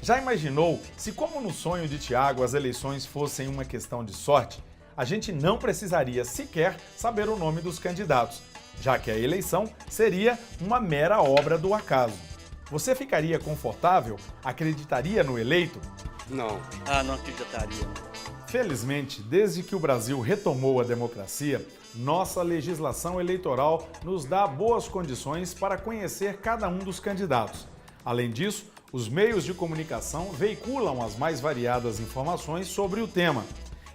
Já imaginou se, como no sonho de Tiago, as eleições fossem uma questão de sorte? A gente não precisaria sequer saber o nome dos candidatos, já que a eleição seria uma mera obra do acaso. Você ficaria confortável? Acreditaria no eleito? Não. Não acreditaria. Felizmente, desde que o Brasil retomou a democracia, nossa legislação eleitoral nos dá boas condições para conhecer cada um dos candidatos. Além disso, os meios de comunicação veiculam as mais variadas informações sobre o tema.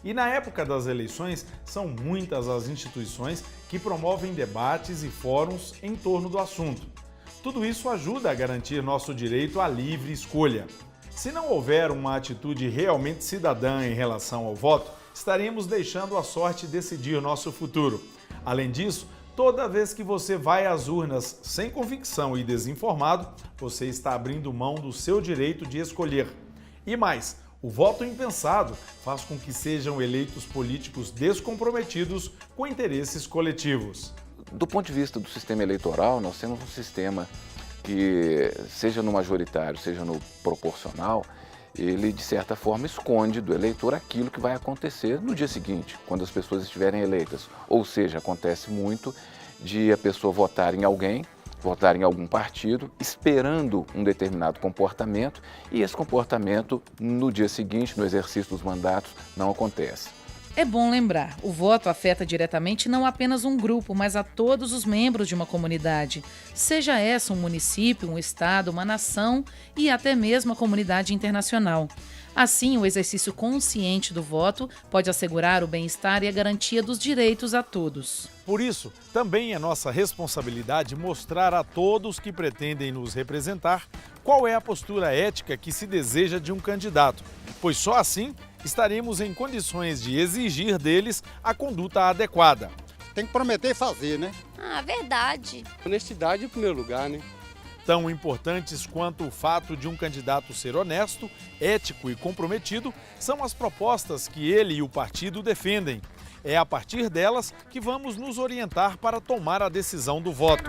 E na época das eleições, são muitas as instituições que promovem debates e fóruns em torno do assunto. Tudo isso ajuda a garantir nosso direito à livre escolha. Se não houver uma atitude realmente cidadã em relação ao voto, estaremos deixando a sorte decidir nosso futuro. Além disso, toda vez que você vai às urnas sem convicção e desinformado, você está abrindo mão do seu direito de escolher. E mais, o voto impensado faz com que sejam eleitos políticos descomprometidos com interesses coletivos. Do ponto de vista do sistema eleitoral, nós temos um sistema que, seja no majoritário, seja no proporcional, ele, de certa forma, esconde do eleitor aquilo que vai acontecer no dia seguinte, quando as pessoas estiverem eleitas. Ou seja, acontece muito de a pessoa votar em alguém, votar em algum partido, esperando um determinado comportamento, e esse comportamento, no dia seguinte, no exercício dos mandatos, não acontece. É bom lembrar, o voto afeta diretamente não apenas um grupo, mas a todos os membros de uma comunidade, seja essa um município, um estado, uma nação e até mesmo a comunidade internacional. Assim, o exercício consciente do voto pode assegurar o bem-estar e a garantia dos direitos a todos. Por isso, também é nossa responsabilidade mostrar a todos que pretendem nos representar qual é a postura ética que se deseja de um candidato, pois só assim estaremos em condições de exigir deles a conduta adequada. Tem que prometer e fazer, né? Verdade. Honestidade em primeiro lugar, né? Tão importantes quanto o fato de um candidato ser honesto, ético e comprometido são as propostas que ele e o partido defendem. É a partir delas que vamos nos orientar para tomar a decisão do voto.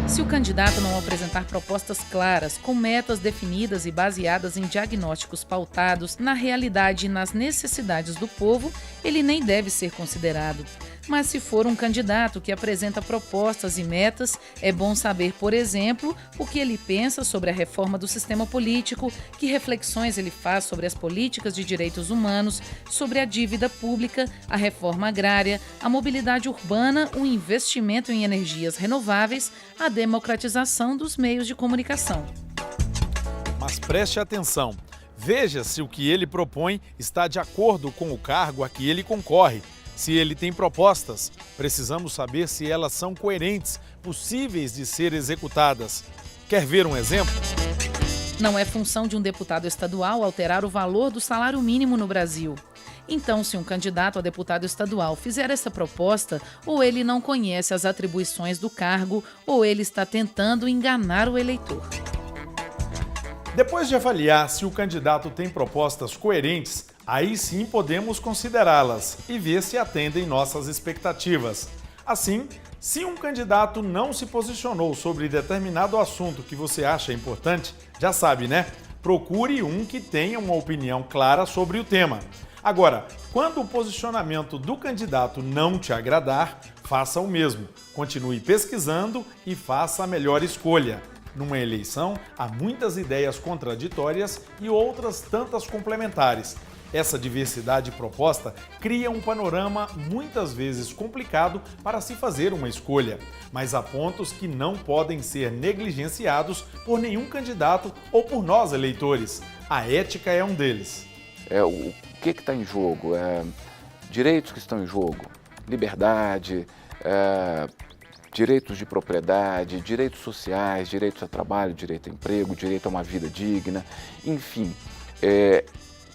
Se o candidato não apresentar propostas claras, com metas definidas e baseadas em diagnósticos pautados na realidade e nas necessidades do povo, ele nem deve ser considerado. Mas se for um candidato que apresenta propostas e metas, é bom saber, por exemplo, o que ele pensa sobre a reforma do sistema político, que reflexões ele faz sobre as políticas de direitos humanos, sobre a dívida pública, a reforma agrária, a mobilidade urbana, o investimento em energias renováveis, a democratização dos meios de comunicação. Mas preste atenção, veja se o que ele propõe está de acordo com o cargo a que ele concorre. Se ele tem propostas, precisamos saber se elas são coerentes, possíveis de ser executadas. Quer ver um exemplo? Não é função de um deputado estadual alterar o valor do salário mínimo no Brasil. Então, se um candidato a deputado estadual fizer essa proposta, ou ele não conhece as atribuições do cargo, ou ele está tentando enganar o eleitor. Depois de avaliar se o candidato tem propostas coerentes, aí sim podemos considerá-las e ver se atendem nossas expectativas. Assim, se um candidato não se posicionou sobre determinado assunto que você acha importante, já sabe, né? Procure um que tenha uma opinião clara sobre o tema. Agora, quando o posicionamento do candidato não te agradar, faça o mesmo. Continue pesquisando e faça a melhor escolha. Numa eleição, há muitas ideias contraditórias e outras tantas complementares. Essa diversidade proposta cria um panorama muitas vezes complicado para se fazer uma escolha, mas há pontos que não podem ser negligenciados por nenhum candidato ou por nós eleitores. A ética é um deles. O que está em jogo? Direitos que estão em jogo, liberdade, direitos de propriedade, direitos sociais, direitos a trabalho, direito a emprego, direito a uma vida digna, enfim.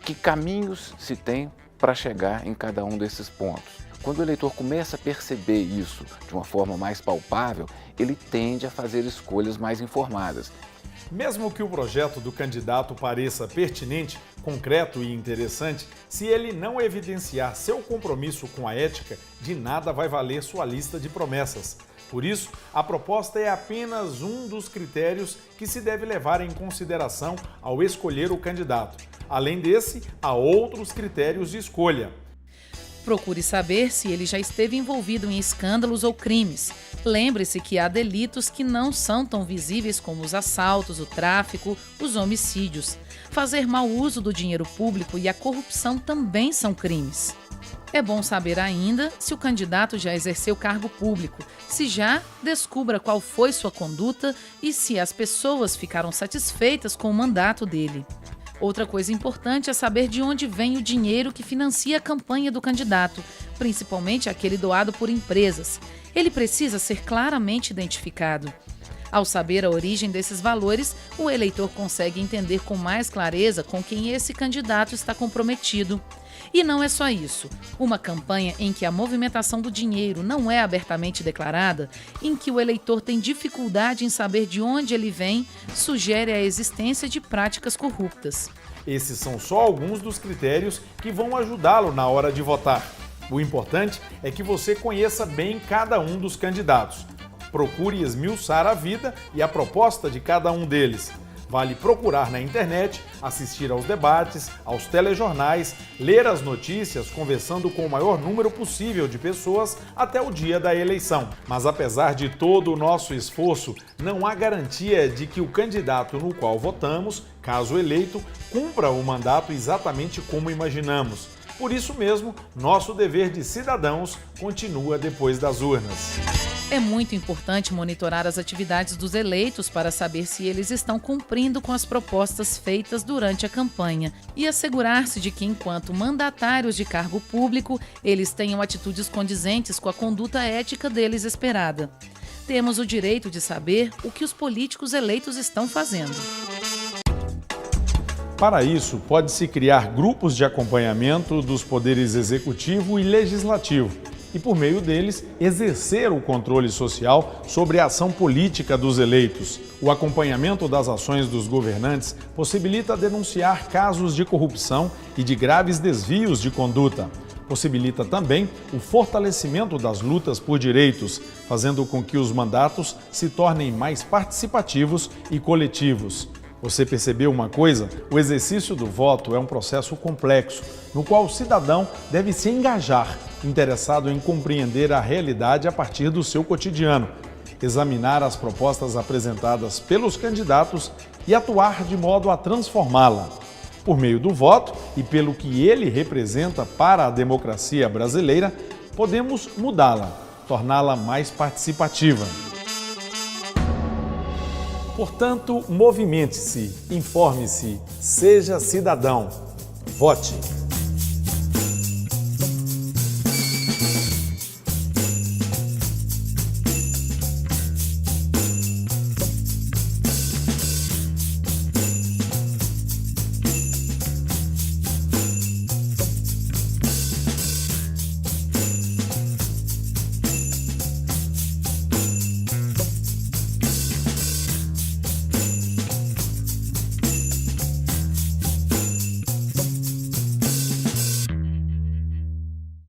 Que caminhos se tem para chegar em cada um desses pontos? Quando o eleitor começa a perceber isso de uma forma mais palpável, ele tende a fazer escolhas mais informadas. Mesmo que o projeto do candidato pareça pertinente, concreto e interessante, se ele não evidenciar seu compromisso com a ética, de nada vai valer sua lista de promessas. Por isso, a proposta é apenas um dos critérios que se deve levar em consideração ao escolher o candidato. Além desse, há outros critérios de escolha. Procure saber se ele já esteve envolvido em escândalos ou crimes. Lembre-se que há delitos que não são tão visíveis como os assaltos, o tráfico, os homicídios. Fazer mau uso do dinheiro público e a corrupção também são crimes. É bom saber ainda se o candidato já exerceu cargo público. Se já, descubra qual foi sua conduta e se as pessoas ficaram satisfeitas com o mandato dele. Outra coisa importante é saber de onde vem o dinheiro que financia a campanha do candidato, principalmente aquele doado por empresas. Ele precisa ser claramente identificado. Ao saber a origem desses valores, o eleitor consegue entender com mais clareza com quem esse candidato está comprometido. E não é só isso. Uma campanha em que a movimentação do dinheiro não é abertamente declarada, em que o eleitor tem dificuldade em saber de onde ele vem, sugere a existência de práticas corruptas. Esses são só alguns dos critérios que vão ajudá-lo na hora de votar. O importante é que você conheça bem cada um dos candidatos. Procure esmiuçar a vida e a proposta de cada um deles. Vale procurar na internet, assistir aos debates, aos telejornais, ler as notícias, conversando com o maior número possível de pessoas até o dia da eleição. Mas apesar de todo o nosso esforço, não há garantia de que o candidato no qual votamos, caso eleito, cumpra o mandato exatamente como imaginamos. Por isso mesmo, nosso dever de cidadãos continua depois das urnas. É muito importante monitorar as atividades dos eleitos para saber se eles estão cumprindo com as propostas feitas durante a campanha e assegurar-se de que, enquanto mandatários de cargo público, eles tenham atitudes condizentes com a conduta ética deles esperada. Temos o direito de saber o que os políticos eleitos estão fazendo. Para isso, pode-se criar grupos de acompanhamento dos poderes executivo e legislativo e, por meio deles, exercer o controle social sobre a ação política dos eleitos. O acompanhamento das ações dos governantes possibilita denunciar casos de corrupção e de graves desvios de conduta. Possibilita também o fortalecimento das lutas por direitos, fazendo com que os mandatos se tornem mais participativos e coletivos. Você percebeu uma coisa? O exercício do voto é um processo complexo, no qual o cidadão deve se engajar, interessado em compreender a realidade a partir do seu cotidiano, examinar as propostas apresentadas pelos candidatos e atuar de modo a transformá-la. Por meio do voto e pelo que ele representa para a democracia brasileira, podemos mudá-la, torná-la mais participativa. Portanto, movimente-se, informe-se, seja cidadão. Vote!